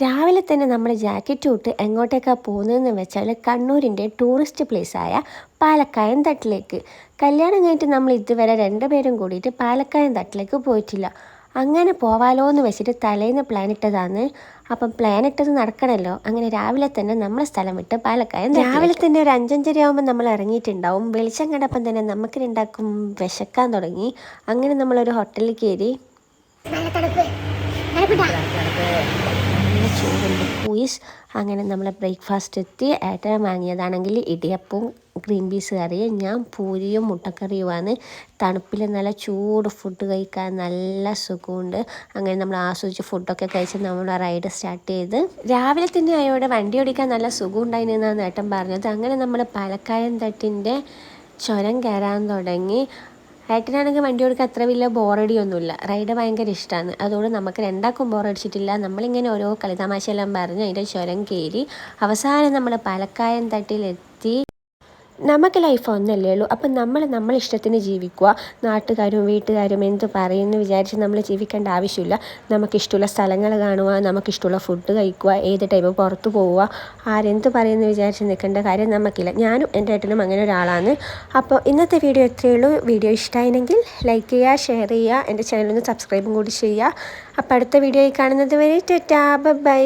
രാവിലെ തന്നെ നമ്മൾ ജാക്കറ്റ് ഇട്ട് എങ്ങോട്ടേക്കാണ് പോകുന്നതെന്ന് വെച്ചാൽ കണ്ണൂരിൻ്റെ ടൂറിസ്റ്റ് പ്ലേസായ പാലക്കയം തട്ടിലേക്ക്. കല്യാണം കഴിഞ്ഞിട്ട് നമ്മൾ ഇതുവരെ രണ്ടുപേരും കൂടിയിട്ട് പാലക്കയം തട്ടിലേക്ക് പോയിട്ടില്ല. അങ്ങനെ പോവാലോ എന്ന് വെച്ചിട്ട് തലേന്ന് പ്ലാൻ ഇട്ടതാണ്. അപ്പം പ്ലാൻ ഇട്ടത് നടക്കണമല്ലോ. അങ്ങനെ രാവിലെ തന്നെ നമ്മളെ സ്ഥലം വിട്ട് പാലക്കയം രാവിലെ തന്നെ ഒരു 5:30 ആകുമ്പോൾ നമ്മൾ ഇറങ്ങിയിട്ടുണ്ടാവും. വെളിച്ചം കണ്ടപ്പം തന്നെ നമുക്ക് രണ്ടാക്കും വിശക്കാൻ തുടങ്ങി. അങ്ങനെ നമ്മളൊരു ഹോട്ടലിൽ കയറി. ചോറുണ്ട് പൂയിസ്. അങ്ങനെ നമ്മൾ ബ്രേക്ക്ഫാസ്റ്റ് എത്തി. ഏട്ടൻ വാങ്ങിയതാണെങ്കിൽ ഇടിയപ്പവും ഗ്രീൻ പീസ് കറിയും, ഞാൻ പൂരിയും മുട്ടക്കറിയുമാണ്. തണുപ്പിൽ നല്ല ചൂട് ഫുഡ് കഴിക്കാൻ നല്ല സുഖമുണ്ട്. അങ്ങനെ നമ്മൾ ആസ്വദിച്ച് ഫുഡൊക്കെ കഴിച്ച് നമ്മൾ റൈഡ് സ്റ്റാർട്ട് ചെയ്ത്. രാവിലെ തന്നെ ആയോടെ വണ്ടി ഓടിക്കാൻ നല്ല സുഖം ഉണ്ടായിരുന്നെന്നാണ് ഏട്ടൻ പറഞ്ഞത്. അങ്ങനെ നമ്മൾ പാലക്കയം തട്ടിൻ്റെ ചുരം കയറാൻ തുടങ്ങി. ഏട്ടനാണെങ്കിൽ വണ്ടി ഓടിക്കാൻ അത്ര വലിയ ബോറടിയൊന്നുമില്ല. റൈഡ് ഭയങ്കര ഇഷ്ടമാണ്. അതുകൊണ്ട് നമുക്ക് രണ്ടാക്കും ബോറടിച്ചിട്ടില്ല. നമ്മളിങ്ങനെ ഓരോ കളിതമാശയെല്ലാം പറഞ്ഞ് അതിൻ്റെ ചുരം കയറി അവസാനം നമ്മൾ പാലക്കയം തട്ടിലെത്തി. നമുക്ക് ലൈഫ് ഒന്നല്ലേ ഉള്ളൂ. അപ്പം നമ്മൾ ഇഷ്ടത്തിന് ജീവിക്കുക. നാട്ടുകാരും വീട്ടുകാരും എന്ത് പറയുമെന്ന് വിചാരിച്ച് നമ്മൾ ജീവിക്കേണ്ട ആവശ്യമില്ല. നമുക്കിഷ്ടമുള്ള സ്ഥലങ്ങൾ കാണുക, നമുക്കിഷ്ടമുള്ള ഫുഡ് കഴിക്കുക, ഏത് ടൈം പുറത്ത് പോവുക, ആരെന്ത് പറയുമെന്ന് വിചാരിച്ച് നിൽക്കേണ്ട കാര്യം നമുക്കില്ല. ഞാനും എൻ്റെ ഏട്ടനും അങ്ങനെ ഒരാളാണ്. അപ്പോൾ ഇന്നത്തെ വീഡിയോ എത്രയേ ഉള്ളൂ. വീഡിയോ ഇഷ്ടമായെങ്കിൽ ലൈക്ക് ചെയ്യുക, ഷെയർ ചെയ്യുക, എൻ്റെ ചാനലൊന്ന് സബ്സ്ക്രൈബും കൂടി ചെയ്യുക. അപ്പോൾ അടുത്ത വീഡിയോയിൽ കാണുന്നത് വരെ ടാറ്റാ ബൈ.